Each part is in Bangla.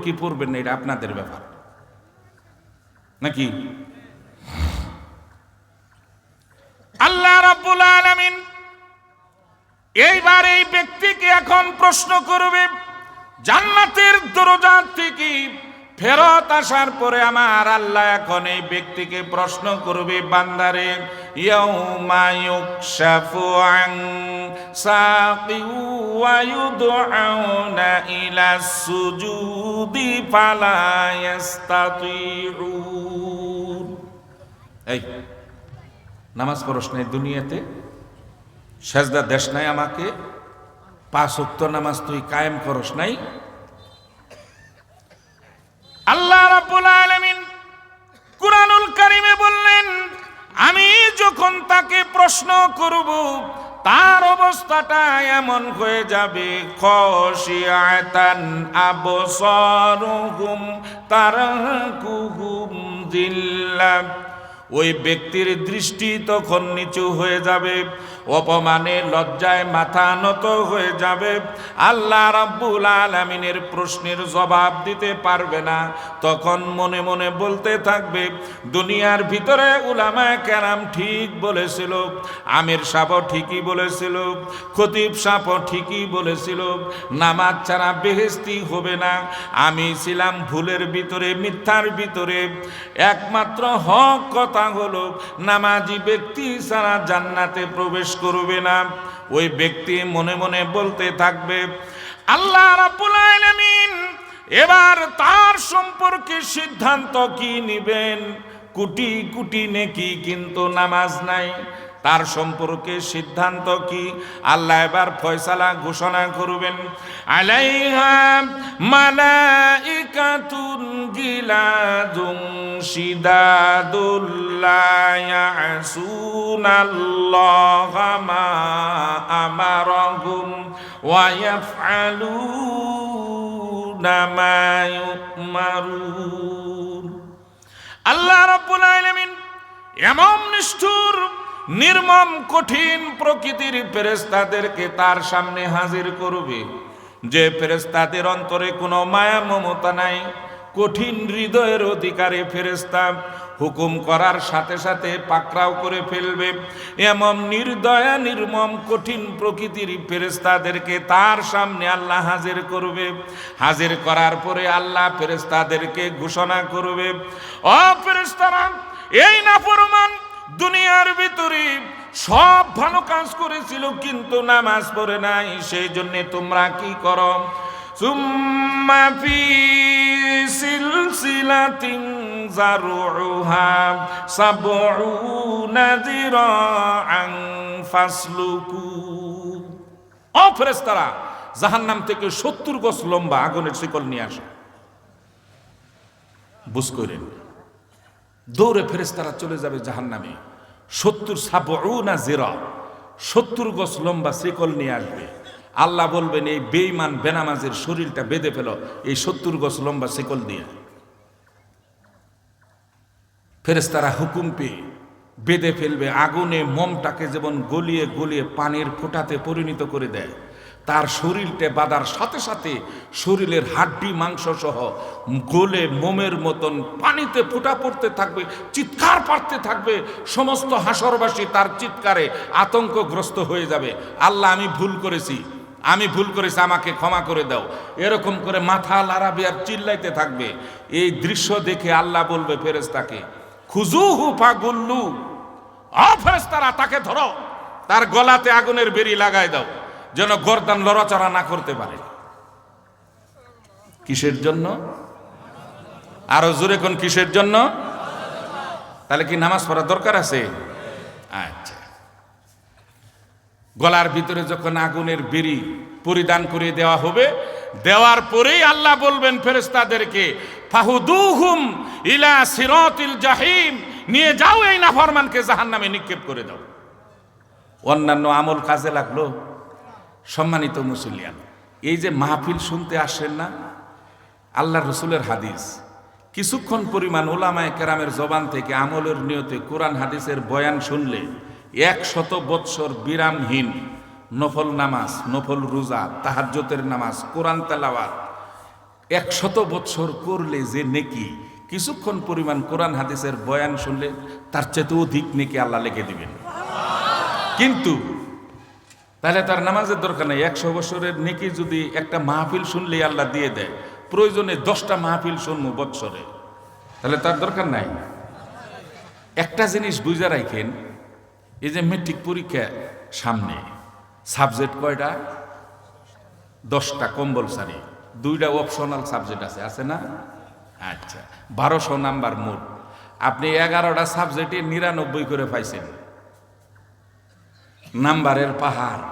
কি পড়বেন না এটা আপনাদের ব্যাপার নাকি? আল্লাহ রাব্বুল আলামিন এইবার এই ব্যক্তিকে এখন প্রশ্ন করবে, জান্নাতের দরজা থেকে ফেরত আসার পরে আমার আল্লাহ এখন এই ব্যক্তিকে প্রশ্ন করবে, বান্দারে ইয়াউমা ইউকশাফু আন সাকি ওয়া ইউদআউনা ইলা সুজুদি ফালা ইস্তাতিউন। এই নামাজ পড়স নাই দুনিয়াতে, সেজদা দেশ নাই আমাকে, 5 ওয়াক্ত নামাজ তুই কায়েম করস নাই। আল্লাহ রাব্বুল আলামিন কুরআনুল কারীমে বললেন, আমি যখন তাকে প্রশ্ন করব তার অবস্থাটা এমন হয়ে যাবে, খাশিআতান আবসারুহুম তারকুহুম যিল্লাহ। ওই ব্যক্তির দৃষ্টি তখন নিচু হয়ে যাবে, অপমানে লজ্জায় মাথা নত হয়ে যাবে, আল্লাহ রাব্বুল আলামিনের প্রশ্নের জবাব দিতে পারবে না। তখন মনে মনে বলতে থাকবে, দুনিয়ার ভিতরে উলামায়ে কেরাম ঠিক বলেছিল, আমির সাহেব ঠিকই বলেছিল, খতিব সাহেব ঠিকই বলেছিল, নামাজ ছাড়া বেহেশতি হবে না। আমি ছিলাম ভুলের ভিতরে, মিথ্যার ভিতরে। একমাত্র হক কথা হলো নামাজি ব্যক্তি ছাড়া জান্নাতে প্রবেশ করবে না। ওই ব্যক্তি মনে মনে বলতে থাকবে। আল্লাহ রাব্বুল আলামিন এবার তার সম্পর্কে সিদ্ধান্ত কি নিবেন? কোটি কোটি নেকি কিন্তু নামাজ নাই, তার সম্পর্কে সিদ্ধান্ত কি? আল্লাহ এবার ফয়সালা ঘোষণা করবেন, আলাইহা মালাইকাতুন গিলাদুন শিদাদুল লা ইয়াসুনাল্লাহা মা আমারাহুম ওয়া ইয়াফআলুনা মা ইউমারুন। আল্লাহ রাব্বুল আলামিন এমন নিষ্ঠুর, নির্মম, কঠিন প্রকৃতির ফেরেশতাদেরকে তার সামনে হাজির করবে, যে ফেরেশতাদের অন্তরে কোনো মায়া মমতা নাই, কঠিন হৃদয়ের অধিকারী ফেরেশতা, হুকুম করার সাথে সাথে পাকড়াও করে ফেলবে। এমন নির্দয়া, নির্মম, কঠিন প্রকৃতির ফেরেশতাদেরকে তার সামনে আল্লাহ হাজির করবে। হাজির করার পরে আল্লাহ ফেরেশতাদেরকে ঘোষণা করবে, ও ফেরেশতারা, এই নাফরমান দুনিয়ার ভিতরে সব ভালো কাজ করেছিল কিন্তু নামাজ পড়ে নাই, সেই জন্য তোমরা কি করো? সুম্মা ফি সিলসিলাতিন যারউহা সাবউনা যিরাআন ফাসলুকু। ও ফেরেশতারা, জাহান্নাম থেকে 70 গজ লম্বা আগুনের শিকল নিয়ে আসে। বুঝ করেন, দৌড়ে ফেরেশতারা চলে যাবে জাহান্নামে। 70 গজ লম্বা শিকল নিয়ে আসবে। আল্লাহ বলবেন, এই বেঈমান বেনামাজের শরীরটা বেঁধে ফেলো এই 70 গজ লম্বা শিকল দিয়ে। ফেরেশতারা হুকুম পেয়ে বেঁধে ফেলবে। আগুনে মোমটাকে যেমন গলিয়ে গলিয়ে পানির ফোঁটাতে পরিণত করে দেয়, তার শরীরটা বাঁধার সাথে সাথে শরীরের হাড্ডি মাংস সহ গলে মোমের মতন পানিতে ফোঁটা পড়তে থাকবে, চিৎকার পাড়তে থাকবে। সমস্ত হাসরবাসী তার চিৎকারে আতঙ্কগ্রস্ত হয়ে যাবে। আল্লাহ, আমি ভুল করেছি, আমাকে ক্ষমা করে দাও, এরকম করে মাথা লাড়াবে আর চিল্লাইতে থাকবে। এই দৃশ্য দেখে আল্লাহ বলবে ফেরেশতাকে, খুজুহু ফাগুল্লু, ও ফেরেশতারা, তাকে ধরো, তার গলাতে আগুনের বেরি লাগাই দাও, যেন গর্দান লড়াচড়া না করতে পারে। কিসের জন্য? আরো জোরে কোন কিসের জন্য? তাহলে কি নামাজ পড়ার দরকার আছে? আচ্ছা, গলার ভিতরে যখন আগুনের বেরি পরিধান করে দেওয়া হবে, দেওয়ার পরেই আল্লাহ বলবেন ফেরেশতাদেরকে, ফাহুদুহুম ইলা সিরাতিল জাহিম, নিয়ে যাও এই নাফরমানকে জাহান্নামে নিক্ষেপ করে দাও। অন্যান্য আমল কাজে লাগলো? সম্মানিত মুসলিয়ান, এই যে মাহফিল শুনতে আসেন না, আল্লাহ রসুলের হাদিস, কিছুক্ষণ পরিমাণ উলামায়ে কেরামের জবান থেকে আমলের নিয়তে কোরআন হাদিসের বয়ান শুনলে 100 বৎসর বিরামহীন নফল নামাজ, নফল রোজা, তাহাজ্জুদের নামাজ, কোরআন তেলাওয়াত, 100 বছর করলে যে নেকি, কিছুক্ষণ পরিমাণ কোরআন হাদিসের বয়ান শুনলে তার চেয়ে অধিক নেকি আল্লাহ লিখে দিবেন। কিন্তু তাহলে তার নামাজের দরকার নেই। 100 বছরের নেকি যদি একটা মাহফিল শুনলেই আল্লাহ দিয়ে দেয়, প্রয়োজনে 10টা মাহফিল শুনবো বৎসরে, তাহলে তার দরকার নাই। একটা জিনিস বুঝা রাখেন, এই যে মেট্রিক পরীক্ষা সামনে, সাবজেক্ট কয়টা? 10টা কম্পালসারি, 2টা অপশনাল সাবজেক্ট আছে না? আচ্ছা, 1200 নাম্বার মোট। আপনি 11টা সাবজেক্টে 99 করে পাইছেন, নাম্বারের পাহাড়।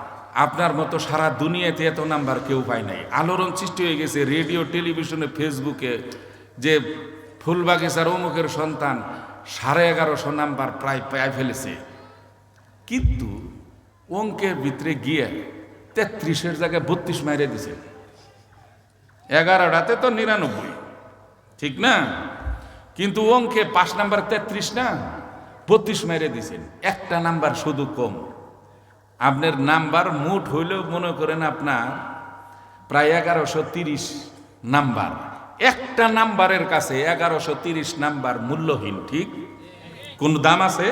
আপনার মতো সারা দুনিয়াতে এত নাম্বার কেউ পায় নাই। আলোড়ন সৃষ্টি হয়ে গেছে রেডিও, টেলিভিশনে, ফেসবুকে, যে ফুলবাগিচার অমুকের সন্তান 1150 নাম্বার প্রায় পায় ফেলেছে। কিন্তু অঙ্কের ভিতরে গিয়ে 33-এর জায়গায় 32 মাইরে দিছে। 11টাতে তো 99, ঠিক না? কিন্তু অঙ্কে 5 নাম্বার 33 না, 32 মাইরে দিছেন। একটা নাম্বার শুধু কম। আপনার নাম্বার মোট হইলেও মনে করেন আপনার প্রায় 1130 নাম্বার। একটা নাম্বারের কাছে 1130 নাম্বার মূল্যহীন, ঠিক? কোন দাম আছে?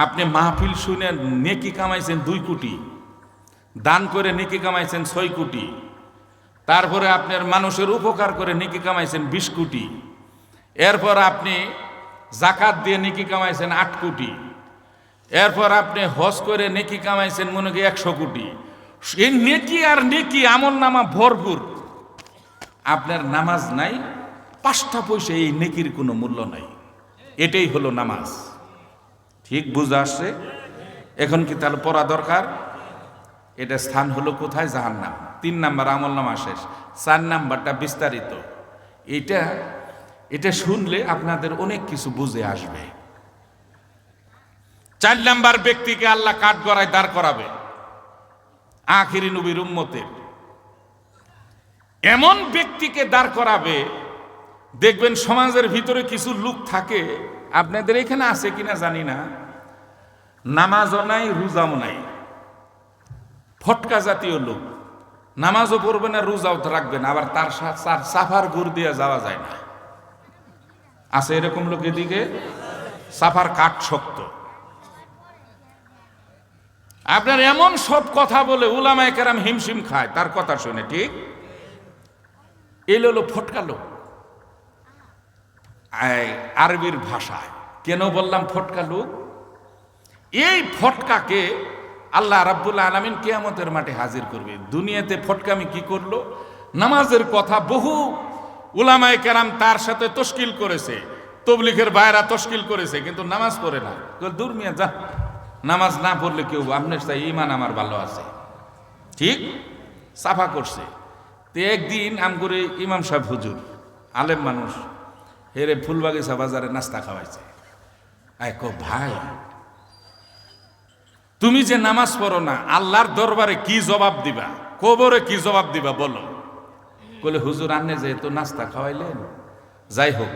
আপনি মাহফিল শুনে নেকি কামাইছেন 2 কোটি, দান করে নেকি কামাইছেন 6 কোটি, তারপরে আপনার মানুষের উপকার করে নেকি কামাইছেন 20 কোটি, এরপর আপনি জাকাত দিয়ে নেকি কামাইছেন 8 কোটি, এরপর আপনি হজ করে নেকি কামাইছেন মনে করি 100 কোটি। এই নেকি আর নেকি আমল নামা ভরপুর, আপনার নামাজ নাই, 5টা পয়সা এই নেকির কোনো মূল্য নাই। এটাই হলো নামাজ। ঠিক বুঝা আসছে? এখন কি তাহলে পড়া দরকার? এটা স্থান হলো কোথায়? জাহান্নাম। 3 নাম্বার আমল নামা শেষ, 4 নাম্বারটা বিস্তারিত। এটা শুনলে আপনাদের অনেক কিছু বুঝে আসবে। 4 নাম্বার ব্যক্তিকে আল্লাহ কাঠগড়ায় দাঁড় করাবে, আখিরি নবীর উম্মতের। এমন ব্যক্তিকে দাঁড় করাবে, দেখবেন সমাজের ভিতরে কিছু লোক থাকে, আপনাদের এখানে আছে কিনা জানি না, নামাজও নাই, রোজাও নাই, ফটকা জাতীয় লোক। নামাজও পড়বে না, রোজাও রাখবেন, আবার তার সাফার ঘুর দিয়ে যাওয়া যায় না। আছে এরকম লোক এদিকে? সাফার কাঠ শক্ত। আপনার এমন সব কথা বলে উলামায়ে কেরাম হিমশিম খায় তার কথা শুনে, ঠিক? এই হলো ফটকা লোক আরবির ভাষায়। কেন বললাম ফটকা লোক? এই ফটকাকে আল্লাহ রাব্বুল আলামিন কিয়ামতের মাঠে হাজির করবে। দুনিয়াতে ফটকামি কি করলো? নামাজের কথা বহু উলামায়ে কেরাম তার সাথে তশকিল করেছে, তবলিগের ভাইরা তশকিল করেছে, কিন্তু নামাজ পড়ে না। দূর মিয়া যা, নামাজ না পড়লে কেউ, আপনার চাই ইমান আমার ভালো আছে, ঠিক? সাফা করছে। তো একদিন আম করে ইমাম সাহেব হুজুর, আলেম মানুষ, হেরে ফুলবাগিচা বাজারে নাস্তা খাওয়াইছে। ভাই, তুমি যে নামাজ পড়ো না, আল্লাহর দরবারে কি জবাব দিবা, কবরে কি জবাব দিবা বলো? বলে হুজুর আন্নে যেহেতু নাস্তা খাওয়াইলেন, যাই হোক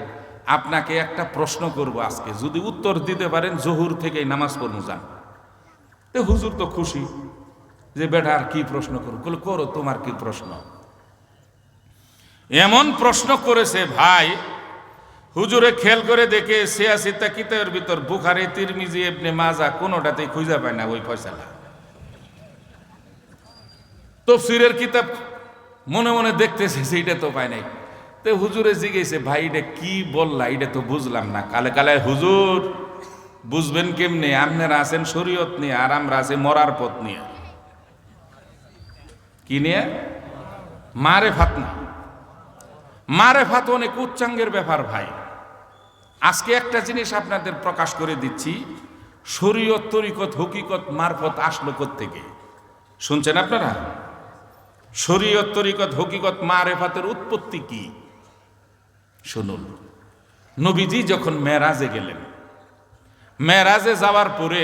আপনাকে একটা প্রশ্ন করব আজকে, যদি উত্তর দিতে পারেন জহুর থেকেই নামাজ পড়বো যান। তো হুজুর তো খুশি যে বেটা আর কি প্রশ্ন করো? বলে করো, তোমার কি প্রশ্ন? এমন প্রশ্ন করেছে ভাই, হুজুরে খেয়াল করে দেখে 86টা কিতাবের ভিতর বুখারী, তিরমিজি, ইবনে মাজা কোনোটাতেই খুঁজে পায় না ওই ফয়সালা। তাফসীরের কিতাব মনে মনে দেখতেছে সেইটা তো পায় নাই। তো হুজুরে জিজ্ঞেসে, ভাই এটা কি বললা, এটা তো বুঝলাম না। কালে কালে হুজুর বুঝবেন কেমনে? আপনারা আছেন শরীয়ত নিয়ে, আর আমরা আছি মরার পথ নিয়ে। কি নিয়ে? মারেফাত না। মারেফাত অনেক উচ্চাঙ্গের ব্যাপার ভাই। আজকে একটা জিনিস আপনাদের প্রকাশ করে দিচ্ছি, শরীয়ত, তরিকত, হকিকত, মারফত আসলো কোত্থেকে? শুনছেন আপনারা? শরীয়ত, তরিকত, হকিকত, মারেফাতের উৎপত্তি কি? শুনুন। নবীজি যখন মেরাজে গেলেন, মেরাজে যাওয়ার পরে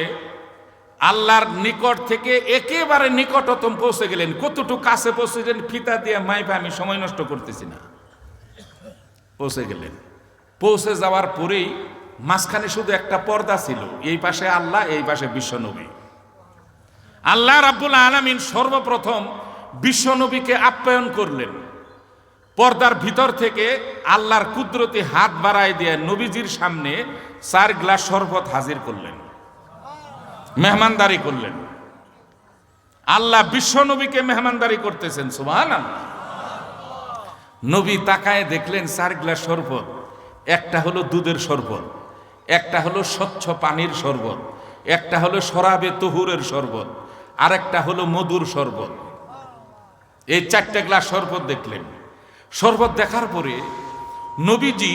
আল্লাহর নিকট থেকে একেবারে নিকটতম পৌঁছে গেলেন। কতটুকু কাছে পৌঁছেছেন? ফিতা দিয়ে মাইপা, আমি সময় নষ্ট করতেছি না, পৌঁছে গেলেন। পৌঁছে যাওয়ার পরেই মাঝখানে শুধু একটা পর্দা ছিল, এই পাশে আল্লাহ, এই পাশে বিশ্বনবী। আল্লাহ রাব্বুল আলামিন সর্বপ্রথম বিশ্বনবীকে আপ্যায়ন করলেন। পর্দার ভিতর থেকে আল্লাহর কুদরতি হাত বাড়ায় দিয়ে নবীজির সামনে 4 গ্লাস শরবত হাজির করলেন, মেহমানদারি করলেন। আল্লাহ বিশ্ব নবীকে মেহমানদারি করতেছেন, সুবহানাল্লাহ। নবী তাকায় দেখলেন 4 গ্লাস শরবত, একটা হলো দুধের শরবত, একটা হলো স্বচ্ছ পানির শরবত, একটা হলো শরাবে তহুরের শরবত, আরেকটা হলো মধুর শরবত। এই 4টে গ্লাস শরবত দেখলেন। শরবত দেখার পরে নবীজি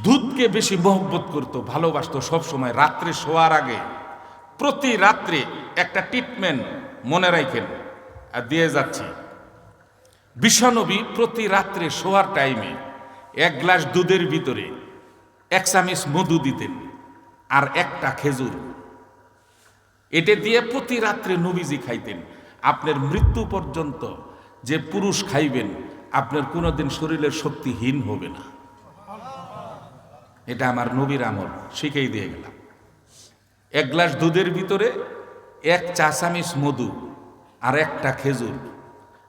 দুধকে বেশি মহব্বত করত, ভালোবাসত সবসময়। রাত্রে শোয়ার আগে প্রতি রাত্রে একটা ট্রিটমেন্ট মনে রাখেন আর দিয়ে যাচ্ছি। বিশ্বনবী প্রতি রাত্রে শোয়ার টাইমে 1 গ্লাস দুধের ভিতরে 1 চামচ মধু দিতেন আর একটা খেজুর। এটা দিয়ে প্রতি রাত্রে নবীজি খাইতেন। আপনার মৃত্যু পর্যন্ত যে পুরুষ খাইবেন, আপনার কোনোদিন শরীরের শক্তিহীন হবে না। এটা আমার নবীর আমল, শিখেই দিয়ে গেলাম। 1 গ্লাস দুধের ভিতরে 1 চা চামচ মধু আর একটা খেজুর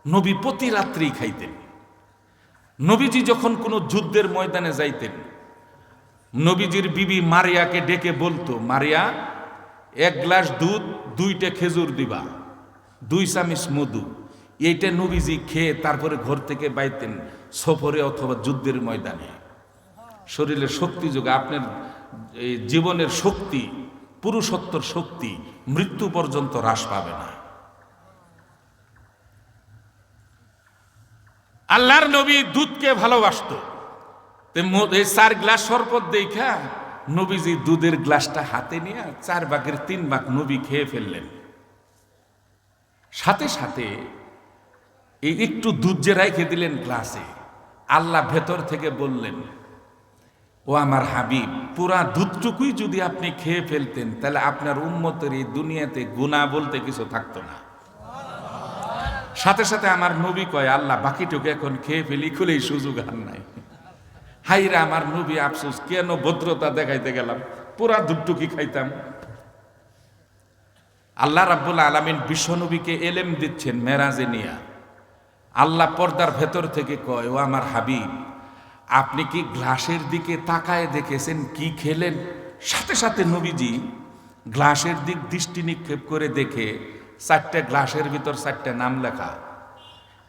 নবী প্রতি রাত্রেই খাইতেন। নবীজি যখন কোনো যুদ্ধের ময়দানে যাইতেন, নবীজির বিবি মারিয়াকে ডেকে বলতো, মারিয়া 1 গ্লাস দুধ 2টে খেজুর দিবা, 2 চামচ মধু। এইটা নবীজি খেয়ে তারপরে ঘর থেকে বাইতেন সফরে অথবা যুদ্ধের ময়দানে। শরীরের শক্তি যোগে আপনার এই জীবনের শক্তি, পুরুষত্বর শক্তি মৃত্যু পর্যন্ত হ্রাস পাবে না। আল্লাহর নবী দুধকে ভালোবাসত। এই 4 গ্লাস শরবত দেখা নবীজি দুধের গ্লাসটা হাতে নিয়ে 4 ভাগের 3 ভাগ নবী খেয়ে ফেললেন। সাথে সাথে এই একটু দুধ যে রেখে দিলেন গ্লাসে, আল্লাহ ভেতর থেকে বললেন, ও আমার হাবিব, পুরা দুধটুকুই যদি আপনি খেয়ে ফেলতেন তাহলে আপনার উম্মতের এই দুনিয়াতে গুনাহ বলতে কিছু থাকতো না। সাথে সাথে আমার নবী কয়, আল্লাহ বাকিটুকু এখন খেয়ে ফেলি, খুলেই সুযোগ আর নাই। হাইরা আমার নবী, আফসোস, কেন ভদ্রতা দেখাইতে গেলাম, পুরা দুধটুকি খাইতাম। আল্লাহ রাব্বুল আলামিন বিশ্ব নবীকে এলেম দিচ্ছেন মেরাজে নিয়া। আল্লাহ পর্দার ভেতর থেকে কয়, ও আমার হাবিব, আপনি কি গ্লাসের দিকে তাকায় দেখেছেন কি খেলেন? সাথে সাথে নবীজি গ্লাসের দিক দৃষ্টি নিক্ষেপ করে দেখে 4টে গ্লাসের ভিতর 4টে নাম লেখা।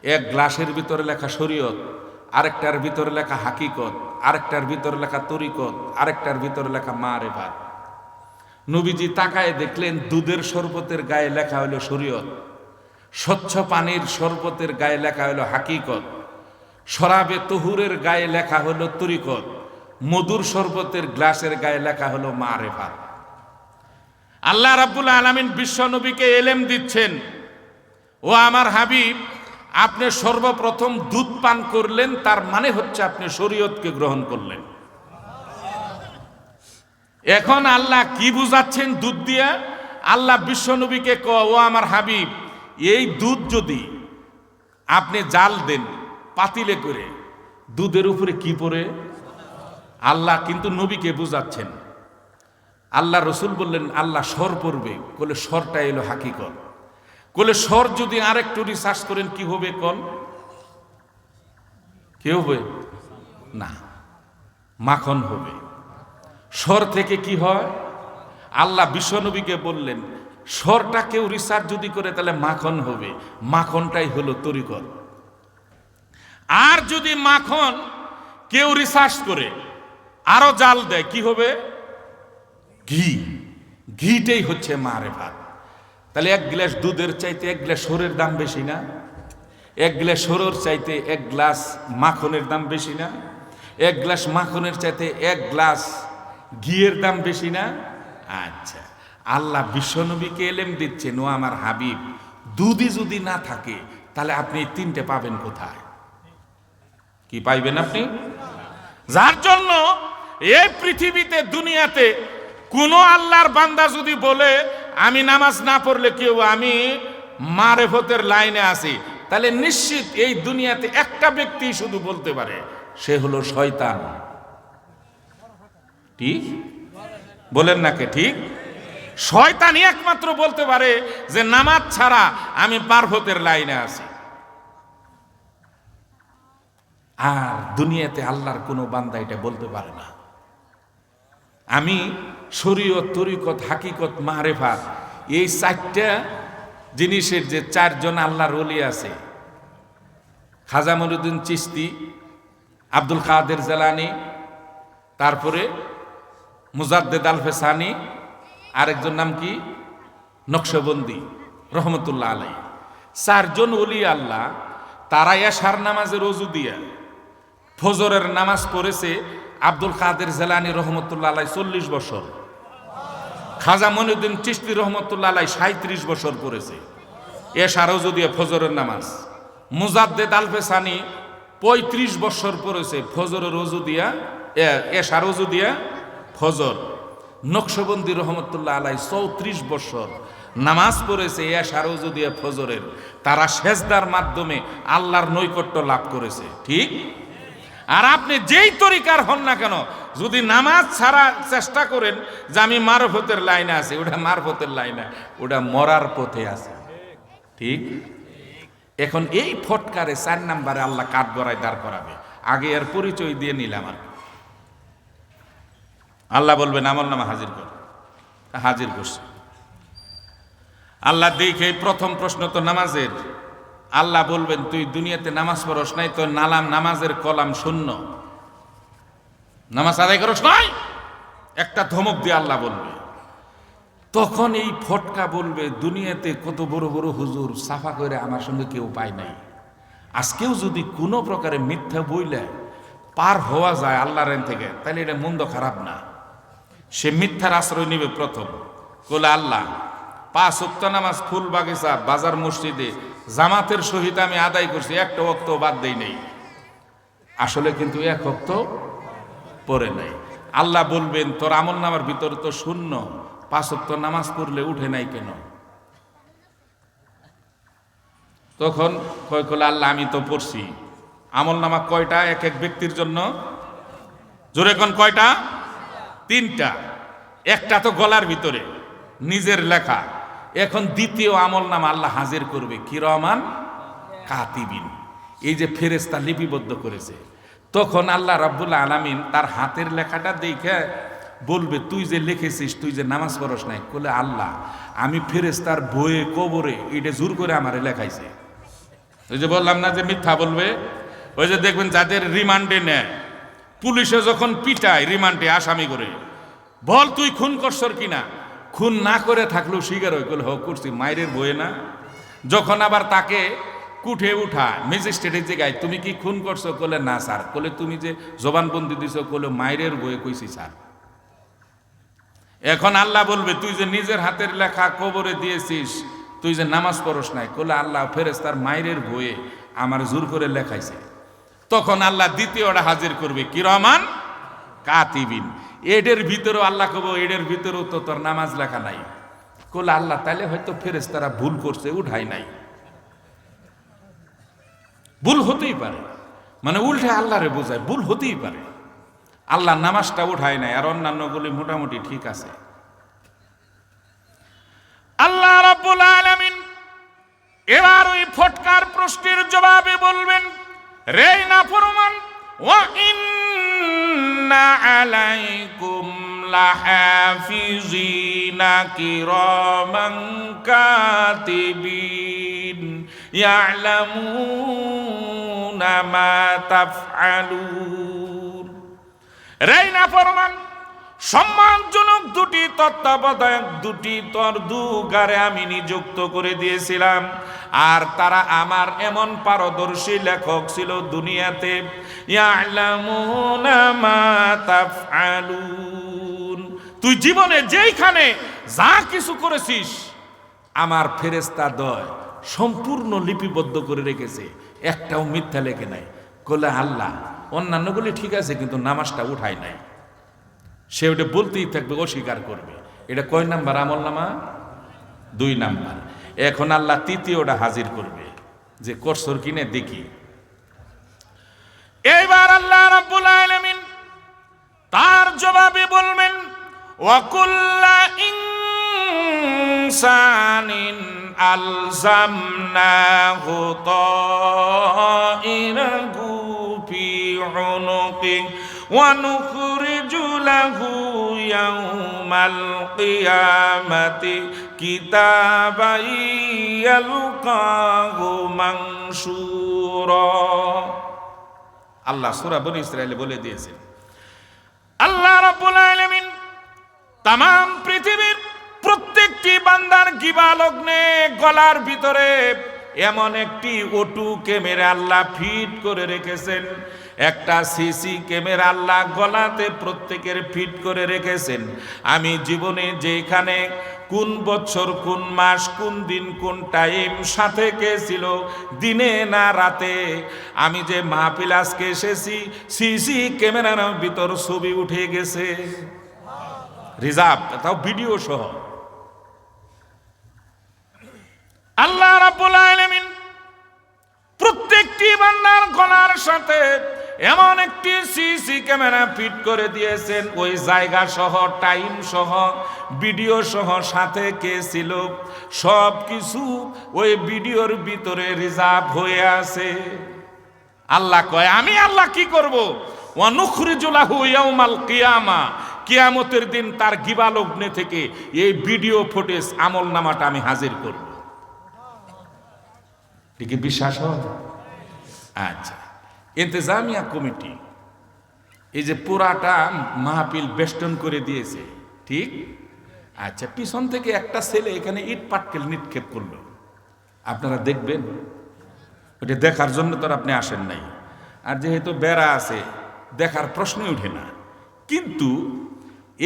1 গ্লাসের ভিতরে লেখা শরীয়ত, আরেকটার ভিতরে লেখা হাকিকত, আরেকটার ভিতরে লেখা তরিকত, আরেকটার ভিতরে লেখা মারেফাত। নবীজি তাকায় দেখলেন দুধের শরবতের গায়ে লেখা হলো শরীয়ত, স্বচ্ছ পানির শরবতের গায়ে লেখা হলো হাকিকত, শরাবে তহুরের গায়ে লেখা হলো তরিকত, মধুর শরবতের গ্লাসের গায়ে লেখা হলো মারেফাত। আল্লাহ রাব্বুল আলামিন বিশ্ব নবীকে এলেম দিচ্ছেন, ও আমার হাবিব, আপনি সর্বপ্রথম দুধ পান করলেন, তার মানে হচ্ছে আপনি শরীয়তকে গ্রহণ করলেন। এখন আল্লাহ কি বুঝাচ্ছেন দুধ দিয়া? আল্লাহ বিশ্ব নবীকে ও আমার হাবিব, এই দুধ যদি আপনি জাল দেন পাতিলে করে, দুধের উপরে কি পড়ে? আল্লাহ কিন্তু নবীকে বুঝাচ্ছেন। আল্লাহ রসুল বললেন, আল্লাহ স্বর পড়বে, বলে স্বরটা এলো হাকিকত। বলে স্বর যদি আরেকটু রিসার্চ করেন কি হবে? কল কি হবে? না, মাখন হবে। স্বর থেকে কি হয়? আল্লাহ বিশ্বনবীকে বললেন, স্বরটা কেউ রিসার্চ যদি করে তাহলে মাখন হবে। মাখনটাই হলো তরিকত। আর যদি মাখন কেউ রিসার্চ করে আরো জাল দেয়, কি হবে? ঘি। ঘিটাই হচ্ছে মারেফাত। তাহলে 1 গ্লাস দুধের চাইতে 1 গ্লাস সরের দাম বেশি না? 1 গ্লাস সরের চাইতে 1 গ্লাস মাখনের দাম বেশি না? 1 গ্লাস মাখনের চাইতে 1 গ্লাস ঘিয়ের দাম বেশি না? আচ্ছা, আল্লাহ বিশ্বনবীকে এলেম দিচ্ছেন, ও আমার হাবিব, দুধই যদি না থাকে তাহলে আপনি 3টে পাবেন কোথায়? কি পাইবেন আপনি? যার জন্য এই পৃথিবীতে, দুনিয়াতে কোন আল্লাহর বান্দা যদি বলে আমি নামাজ না পড়লে কেউ, আমি মারেফতের লাইনে আছি, তাহলে নিশ্চিত এই দুনিয়াতে একটা ব্যক্তি শুধু বলতে পারে, সে হলো শয়তান। ঠিক বলেন না কে? ঠিক, শয়তানই একমাত্র বলতে পারে যে নামাজ ছাড়া আমি মারফতের লাইনে আছি। আর দুনিয়াতে আল্লাহর কোনো বান্দা এটা বলতে পারে না। আমি শরীয়ত, তরিকত, হাকিকত, মারেফাত এই চারটা জিনিসের যে চারজন আল্লাহর ওলি আছে, খাজা মঈনুদ্দিন চিশতি, আব্দুল কাদের জিলানী, তারপরে মুজাদ্দেদ আল ফেসানি, আরেকজন নাম কি নকশবন্দি রহমতুল্লাহ আলাই, চারজন ওলি আল্লাহ। তারা এশার নামাজের ওযু দিয়া ফজরের নামাজ পড়েছে আব্দুল কাদের জিলানী রহমতুল্লাহ আলাই 40 বছর, খাজা মঈনুদ্দিন চিশতি রহমতুল্লাহ আলাই 37 বছর পড়েছে এশার ওযু দিয়া ফজরের নামাজ। মুজাদ্দেদ আল ফেসানি 35 বছর পড়েছে ফজরের ওযু দিয়া, এশার ওযু দিয়া ফজর। নকশবন্দি রহমতুল্লাহ আলাই 34 বছর নামাজ পড়েছে এশার ওযু দিয়া ফজরের। তারা সেজদার মাধ্যমে আল্লাহর নৈকট্য লাভ করেছে। ঠিক? আর আপনি যেই তরিকার হন না কেন, যদি নামাজ ছাড়া চেষ্টা করেন যে আমি মারফতের লাইনে আছি, ওটা মারফতের লাইনে, ওটা মরার পথে আছে। ঠিক? এখন এই ফটকারে 4 নম্বরে আল্লাহ কাঠগড়ায় দাঁড় করাবে। আগে এর পরিচয় দিয়ে নিলাম। আর আল্লাহ বলবেন আমলনামা হাজির কর, হাজির করছে। আল্লাহ দেখে প্রথম প্রশ্ন তো নামাজের। আল্লাহ বলবেন তুই দুনিয়াতে নামাজ পড়স নাই, তো নামাজের কলাম শূন্য, নামাজ আদায় করস নাই, একটা ধমক দিয়ে আল্লাহ বলবে। তখন এই ফটকা বলবে দুনিয়াতে কত বড় বড় হুজুর সাফা করে আমার সঙ্গে কেউ পায় নাই, আজকেও যদি কোনো প্রকারে মিথ্যা বইলে পার হওয়া যায় আল্লাহর রেন থেকে, তাহলে এটা মন্দ খারাপ না। সে মিথ্যার আশ্রয় নিবে প্রথম। বলে আল্লাহ 5 ওয়াক্ত নামাজ ফুল বাগিচা বাজার মসজিদে জামাতের সহিত আমি আদায় করছি, একটা ওয়াক্ত বাদ দেই নাই, আসলে কিন্তু 1 ওয়াক্ত পড়ে নাই। আল্লাহ বলবেন তোর আমল নামার ভিতরে তো শূন্য, 5 ওয়াক্ত নামাজ পড়লে উঠে নাই কেন? তখন কয় কলে আল্লাহ আমি তো পড়ছি। আমল নামা কয়টা এক এক ব্যক্তির জন্য? জোরে কোন কয়টা? 3টা। একটা তো গলার ভিতরে নিজের লেখা। এখন দ্বিতীয় আমল নামা আল্লাহ হাজির করবে কিরামান কাতিবিন, এই যে ফেরেশতা লিপিবদ্ধ করেছে। তখন আল্লাহ রাব্বুল আলামিন তার হাতের লেখাটা দেখে বলবে তুই যে লিখেছিস, তুই যে নামাজ পড়স নাই। বলে আল্লাহ আমি ফেরেশতার বইয়ে কবরে এটা জোর করে আমারে লেখাইছে। ওই যে বললাম না যে মিথ্যা বলবে, ওই যে দেখবেন যাদের রিমান্ডে নেয়, পুলিশে যখন পিটায় রিমান্ডে আসামি করে, বল তুই খুন করছর কিনা, খুন না করে থাকলেও স্বীকার হয়ে গেল, করছি, মায়ের বইয়ে না। যখন আবার তাকে কুঠে উঠা ম্যাজিস্ট্রেটের জায়গায় তুমি কি খুন করছো, বলে না স্যার। বলে তুমি যে জবানবন্দি দিছো, বলে মায়ের বইয়ে কইছি স্যার। এখন আল্লাহ বলবে তুই যে নিজের হাতের লেখা কবরে দিয়েছিস, তুই যে নামাজ পড়স নাই, বলে আল্লাহ ফেরেশতার মায়ের বইয়ে আমার জোর করে লেখাইছে। তখন আল্লাহ দ্বিতীয়টা হাজির করবে কিরামান কাতিবিন। এদের ভিতরেও আল্লাহ কব এদের ভিতরেও তো তোর নামাজ লেখা নাই। বলে আল্লাহ তাহলে হয়তো ফেরেশতারা ভুল করছে, উঠাই নাই। ভুল হতেই পারে, মানে উল্টে আল্লাহরে বোঝায়, ভুল হতেই পারে। আল্লাহ নামাজটা উঠায় নাই, আর অন্যান্যগুলি মোটামুটি ঠিক আছে। আল্লাহ রাব্বুল আলামিন এবার ওই ফটকার প্রশ্নের জবাবে বলবেন রে নাফরমান, ওয়া ইন্না আলাইকুম লাহাফিজিনা কিরামান কাতিবিন ইয়ালামুনা মা তাফআলুন। রে নাফরমান, সম্মানজনক 2টি তত্ত্বাবধায়ক 2টি তর্জুগারে আমি নিযুক্ত করে দিয়েছিলাম, আর তারা আমার এমন পারদর্শী লেখক ছিল দুনিয়াতে। ইয়ালামুনা মা তাফআলুন, তুই জীবনে যেইখানে যা কিছু করেছিস আমার ফেরেশতা দয় সম্পূর্ণ লিপিবদ্ধ করে রেখেছে, একটাও মিথ্যা লেখে নাই। বলে আল্লাহ অন্যান্যগুলি ঠিক আছে, কিন্তু নামাজটা উঠাই নাই। সে ওটা বলতেই থাকবে, অস্বীকার করবে। এটা কয় নাম্বার আমল নামা? 2 নাম্বার। এখন আল্লাহ তৃতীয়টা হাজির করবে যে করছর কিনে দেখি। এইবার আল্লাহ রাব্বুল আলামিন তার জবাবে বলবেন ওয়া কুল্লা ইনসানিন আলজামনাহু তাইরাহু ফি উনুকি ওয়া নুখরিজু লাহু ইয়াউমাল কিয়ামাতি কিতাবান ইয়ালকাহু মানশুরা। আল্লাহ সূরা বনী ইসরাঈলে বলে দিয়েছেন, আল্লাহ রাব্বুল আলামিন তাম পৃথিবীর প্রত্যেকটি বান্দার গিবা লগ্নে গলার ভিতরে এমন একটি ওটু ক্যামেরা আল্লাহ ফিট করে রেখেছেন, একটা সিসি ক্যামেরা আল্লাহ গলাতে প্রত্যেকের ফিট করে রেখেছেন। আমি জীবনে যেখানে কোন বছর কোন মাস কোন দিন কোন টাইম সাথে কে ছিল, দিনে না রাতে, আমি যে মাহফিল আজকে এসেছি, সিসি ক্যামেরার ভিতর ছবি উঠে গেছে, রিজার্ভ, তাও ভিডিও সহ। আল্লাহ রাব্বুল আলামিন প্রত্যেকটি বান্দার গলার সাথে এমন একটি সিসি ক্যামেরা ফিট করে দিয়েছেন, ওই জায়গা সহ টাইম সহ ভিডিও সহ সাথে কে ছিল সব কিছু ওই ভিডিওর ভিতরে রিজার্ভ হয়ে আছে। আল্লাহ কয়, আমি আল্লাহ কি করব? ওয়া নুখরিজু লাহু ইয়াউমাল কিয়ামা, কিয়ামতের দিন তার গিবা লগ্নে থেকে এই ভিডিও ফুটেজ আমল নামাটা আমি হাজির করব। কি বিশ্বাস হয়? আচ্ছা, ইন্তেজামিয়া কমিটি এই যে পুরাটা মাহফিল বেষ্টন করে দিয়েছে, ঠিক? আচ্ছা, পিছন থেকে একটা ছেলে এখানে ইট পাটকেল নিক্ষেপ করলো, আপনারা দেখবেন? ওটা দেখার জন্য তো আপনি আসেন নাই, আর যেহেতু বেড়া আছে দেখার প্রশ্নই উঠে না। কিন্তু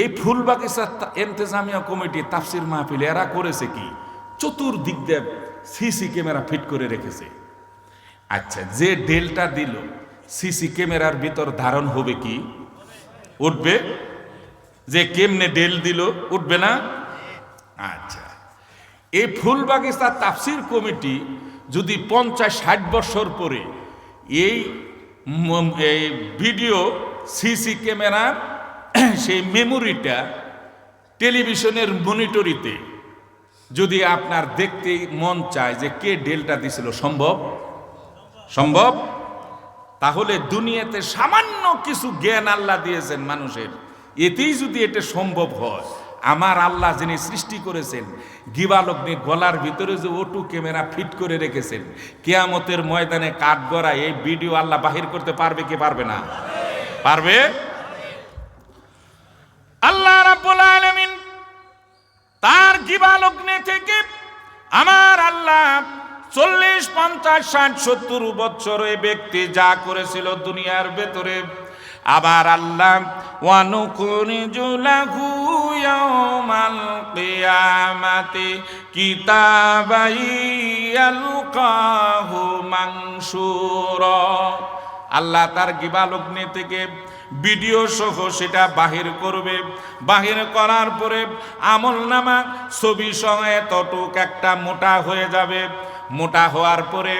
এই ফুলবাগিচা ইন্তেজামিয়া কমিটি তাফসির মাহফিল এরা করেছে কি, চতুর্দিক দিয়ে সিসি ক্যামেরা ফিট করে রেখেছে। আচ্ছা, যে ডেলটা দিল সিসি ক্যামেরার ভিতর ধারণ হবে কি? উঠবে? যে কেমনে ডেল দিল উঠবে না? আচ্ছা, এই ফুলবাগিচা তাফসির কমিটি যদি 50-60 বছর পরে এই ভিডিও সিসি ক্যামেরার সেই মেমোরিটা টেলিভিশনের মনিটরিতে যদি আপনার দেখতে মন চায় যে কে ডেলটা দিছিল, সম্ভব? সম্ভব? তাহলে দুনিয়াতে সামান্য কিছু জ্ঞান আল্লাহ দিয়েছেন মানুষের, এতেই যদি এটা সম্ভব হয়, আমার আল্লাহ যিনি সৃষ্টি করেছেন গিবালগ্নে গলার ভিতরে যে ওটু ক্যামেরা ফিট করে রেখেছেন, কিয়ামতের ময়দানে কাঠগড়া এই ভিডিও আল্লাহ বাহির করতে পারবে কি পারবে না? পারবে। আল্লাহ রাব্বুল আলামিন তার গিবালগ্নে থেকে আমার আল্লাহ 40, 50, 60, 70 বছর ওই ব্যক্তি যা করেছিল দুনিয়ার ভেতরে, আবার আল্লাহ ওয়া নুখরিজু লাহু ইয়াউমাল কিয়ামাতি কিতাবান ইয়ালকাহু মানশুরা, আল্লাহ তার গিবালগ্নে থেকে ভিডিও সহ সেটা বাহির করবে। বাহির করার পরে আমলনামা ছবি সহ এতটুক একটা মোটা হয়ে যাবে। মোটা হওয়ার পরে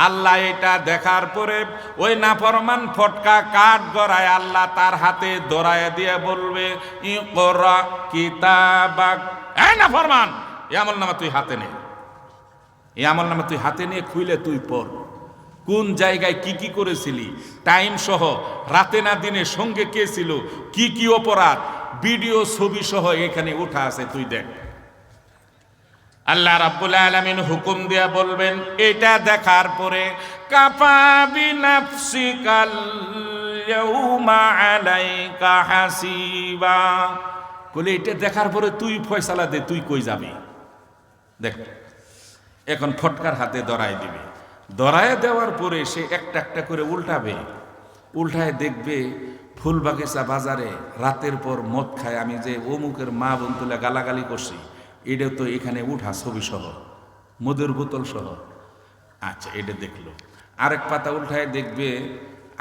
আল্লাহ এটা দেখার পরে ওই নাফরমান ফটকা কাঠ গড়ায় আল্লাহ তার হাতে ধরায় দিয়ে বলবে, ইকরা কিতাবাক, এই নাফরমান, এই আমলনামা তুই হাতে নে, এই আমলনামা তুই হাতে নিয়ে খুইলে তুই পড়, কোন জায়গায় কি কি করেছিলি, টাইম সহ, রাতে না দিনে সঙ্গে কে ছিল, কি কি অপরাধ, ভিডিও ছবি সহ এখানে উঠা আছে, তুই দেখ। আল্লাহ রাব্বুল আলামিন হুকুম দিয়া বলবেন, এটা দেখার পরে কাফা বিনাফসিকাল ইয়াউমা আলাইকা হাসিবা, বলে এটা দেখার পরে তুই ফয়সালা দে, তুই কই যাবি। দেখ, এখন ফটকার হাতে ধরায় দিবে, ধরায় দেওয়ার পরে সে একটা একটা করে উল্টাবে, উল্টায় দেখবে ফুলবাগিচা বাজারে রাতের পর মদ খায়, আমি যে অমুকের মা বোন তুলে গালাগালি করছি, এটা তো এখানে উঠা ছবি সহ, মদের বোতল সহ। আচ্ছা, এটা দেখলো। আরেক পাতা উল্টায় দেখবে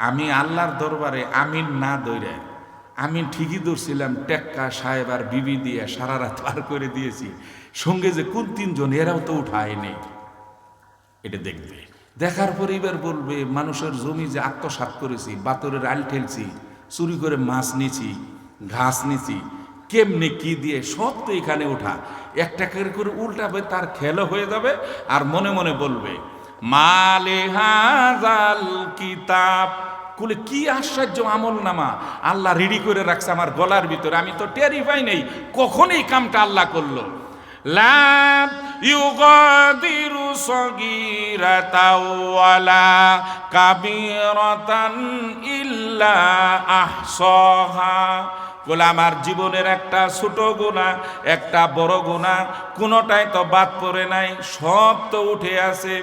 আমি আল্লাহর দরবারে আমিন না দৌড়ে, আমি ঠিকই ধরছিলাম, টেক্কা সাহেব আর বিবি দিয়ে সারা রাত পার করে দিয়েছি, সঙ্গে যে কোন 3 জন এরাও তো উঠায় নেই। এটা দেখবে, দেখার পরে এবার বলবে মানুষের জমি যে আত্মসাৎ করেছি, বাতরের আল ঠেলছি, চুরি করে মাছ নিছি, ঘাস নিছি, কেমনে কি দিয়ে সব তো এখানে ওঠা, একটা করে উল্টাবে, তার খেলা হয়ে যাবে। আর মনে মনে বলবে, মালে হাজাল কিতাব, বলে কি আশ্চর্য আমল নামা আল্লাহ রেডি করে রাখছে আমার গলার ভিতরে, আমি তো টেরই পাই নেই কখন এই কামটা আল্লাহ করলো। লা ইউগাদিরু সগীরাতাও ওয়ালা কাবীরাতান ইল্লা আহসাহা। বলে আমার জীবনের একটা ছোট গুনাহ একটা বড় গুনাহ কোনোটাই তো বাদ পড়ে নাই, সব তো উঠে আছে।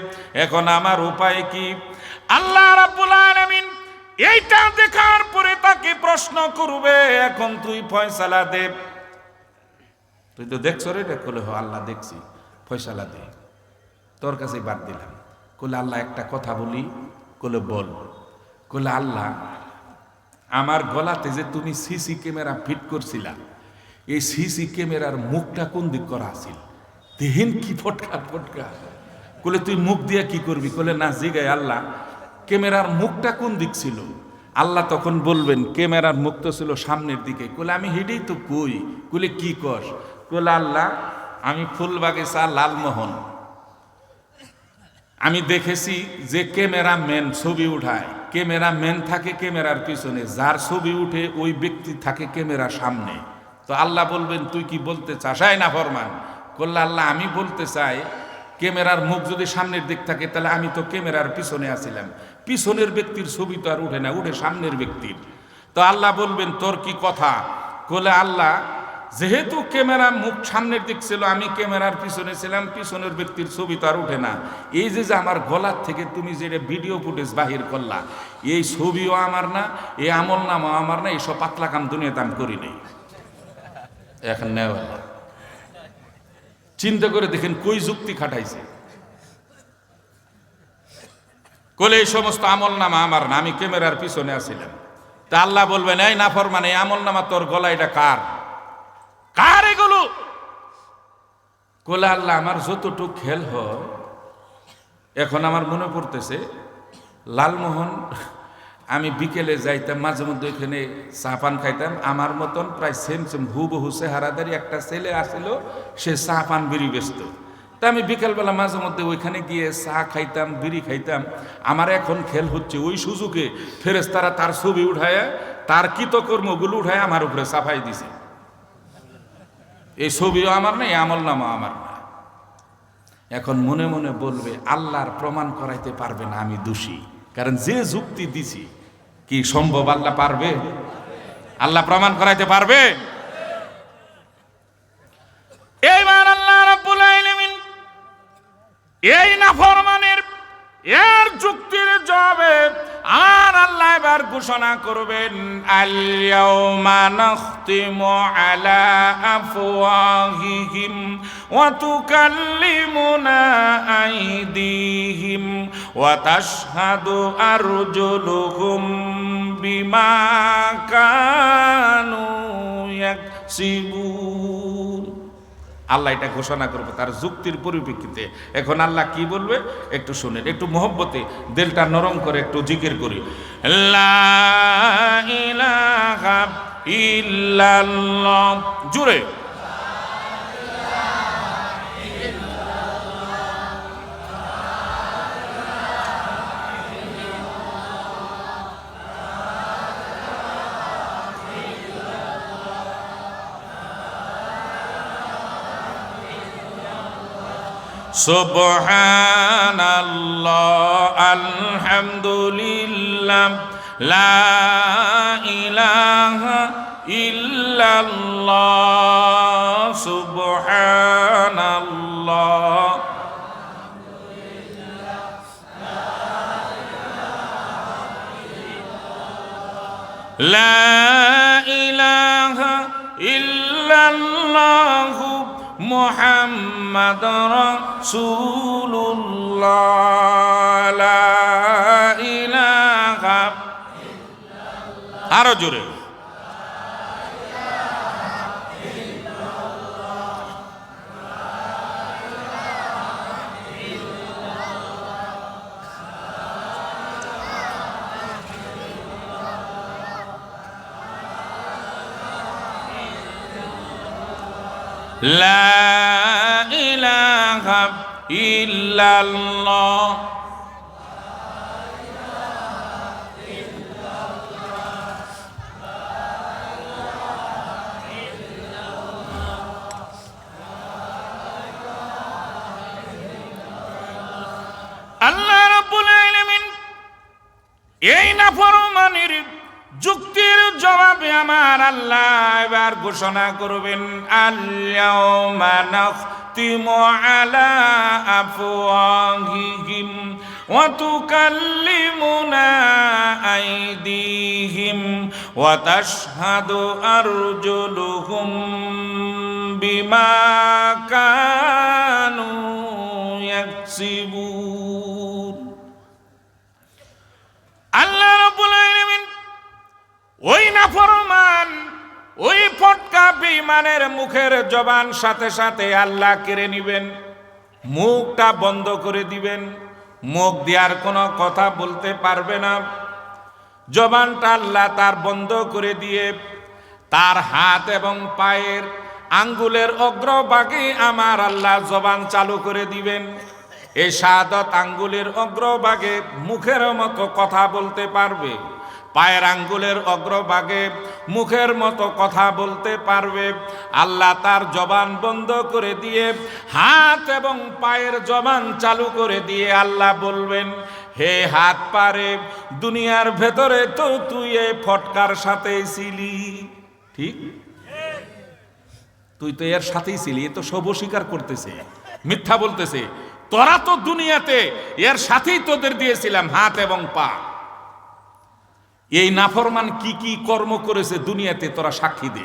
এখন আমার উপায় কি? আল্লাহ রাব্বুল আলামিন এইটা দেখার পরে তাকে প্রশ্ন করবে, এখন তুই ফয়সালা দে। তুই তো দেখছো রে? বলে হ আল্লাহ দেখছি, ফয়সালা দে, তোর কাছেই বাদ দিলাম। বলে আল্লাহ একটা কথা বলি? বলে বল। বলে আল্লাহ আমার গলাতে যে তুমি সিসি ক্যামেরা ফিট করছিলা, এই সিসি ক্যামেরার মুখটা কোন দিক করা আছিল? দেহেন কি ফটকা ফটকা। বলে তুই মুখ দিয়া কি করবি? বলে না জিগায় আল্লাহ ক্যামেরার মুখটা কোন দিক ছিল? আল্লাহ তখন বলবেন ক্যামেরার মুখ তো ছিল সামনের দিকে। বলে আমি হেডেই তো কই। বলে কি কর? বলে আল্লাহ আমি ফুলবাগিচা লালমোহন, আমি দেখেছি যে ক্যামেরাম্যান ছবি উঠায়, ক্যামেরাম্যান থাকে ক্যামেরার পিছনে, যার ছবি উঠে ওই ব্যক্তি থাকে ক্যামেরার সামনে। তো আল্লাহ বলবেন তুই কি বলতে চাস? না ফরমান। বললে আল্লাহ আমি বলতে চাই ক্যামেরার মুখ যদি সামনের দিক থাকে তাহলে আমি তো ক্যামেরার পিছনে আছিলাম, পিছনের ব্যক্তির ছবি তো আর উঠে না, উঠে সামনের ব্যক্তির। তো আল্লাহ বলবেন তোর কি কথা? বলে আল্লাহ যেহেতু ক্যামেরার মুখ সামনের দিক ছিল, আমি ক্যামেরার পিছনে ছিলাম, পিছনের ব্যক্তির ছবি তো আর উঠে না। এই যে আমার গলার থেকে তুমি যেটা ভিডিও ফুটেজ বাহির করলা, এই ছবিও আমার না, এই আমল নামও আমার না, এইসব পাতলা কাম দুনিয়াতে আমি করি নাই। এখন নেওয়া চিন্তা করে দেখেন কই যুক্তি খাটাইছে। কলে এই সমস্ত আমল নামা আমার না, আমি ক্যামেরার পিছনে আছিলাম। তা আল্লাহ বলবেন এই নাফরমান, এই আমল নামা তোর গলা এটা কার? কার এগুলো? কোলে আল্লাহ আমার যতটুক খেল হয়, এখন আমার মনে পড়তেছে লালমোহন আমি বিকেলে যাইতাম, মাঝে মধ্যে এখানে চা পান খাইতাম। আমার মতন প্রায় সেম সেম হুবহু চেহারাদারি একটা ছেলে আসছিল, সে চা পান বিড়ি বেচত। তা আমি বিকেলবেলা মাঝে মধ্যে ওইখানে গিয়ে চা খাইতাম, বিড়ি খাইতাম। আমার এখন খেল হচ্ছে ওই সুযোগে ফেরেশতারা তার ছবি উঠায়, তার কৃতকর্মগুলো উঠায় আমার উপরে চাপাই দিছে। এই ছবিও আমার না, এই আমল নামা আমার না। এখন মনে মনে বলবে আল্লাহর প্রমাণ করাইতে পারবে না আমি দোষী, কারণ যে যুক্তি দিছি কি সম্ভব আল্লাহ পারবে? আল্লাহ প্রমাণ করাইতে পারবে? এইবার আল্লাহ রাব্বুল আলামিন এই নাফরমানের এর যুক্তির জবাবে আর আল্লাহ এবার ঘোষণা করবেন আল ইয়াউমা নাখতিমু আলা আফওয়াহিহিম ওয়া তুকাল্লিমুনা আইদিহিম ওয়া তাশহাদু আরজুলুহুম বিমা কানু ইয়াকসিবুন। আল্লাহ এটা ঘোষণা করবে তার যুক্তির পরিপ্রেক্ষিতে। এখন আল্লাহ কি বলবে একটু শুনেন, একটু মহব্বতে দিলটা নরম করে একটু জিকির করি। লা ইলাহা ইল্লাল্লাহ, জুড়ে সুবহানাল্লাহ আলহামদুলিল্লাহ লা ইলাহা ইল্লাল্লাহ সুবহানাল্লাহ লা ইলাহা ইল্লাল্লাহ মুহাম্মাদ রাসূলুল্লাহ লা ইলাহা ইল্লাল্লাহ। আরো জোরে লা ইলাহা ইল্লাল্লাহ এই নাফরমানির যুক্তির জবাবে আমার আল্লাহ এবার ঘোষণা করবেন, আল-ইয়াওমা নাখতিমু আলা আফওয়াহিহিম ওয়া তুকাল্লিমুনা আইদিহিম ওয়া তাশহাদু আরজুলুহুম বিমা কানু ইয়াকসিবুন। আল্লাহ রাব্বুল আলামিন ওই নাফরমান, ওই ফটকা বেঈমানের মুখের জবান সাথে সাথে আল্লাহ কেড়ে নিবেন, মুখটা বন্ধ করে দিবেন, মুখ দিয়ার কোনো কথা বলতে পারবে না। জবানটা আল্লাহ তার বন্ধ করে দিয়ে তার হাত এবং পায়ের আঙ্গুলের অগ্রভাগে আমার আল্লাহ জবান চালু করে দিবেন। এই শাহাদাত আঙ্গুলের অগ্রভাগে মুখের মতো কথা বলতে পারবে, পায়ের আঙ্গুলের অগ্রভাগে মুখের মতো কথা বলতে পারবে। আল্লাহ তার জবান বন্ধ করে দিয়ে হাত এবং পায়ের জবান চালু করে দিয়ে আল্লাহ বলবেন, হে হাত পারে, দুনিয়ার ভেতরে তো তুই এই ফটকার সাথেই ছিলি, ঠিক? তুই তো এর সাথেই ছিলি, এ তো সব অস্বীকার করতেছে, মিথ্যা বলতেছে। তোরা তো দুনিয়াতে এর সাথেই তোদের দিয়েছিলাম হাত এবং পা। এই নাফরমান কি কি কর্ম করেছে দুনিয়াতে তোরা সাক্ষী দে।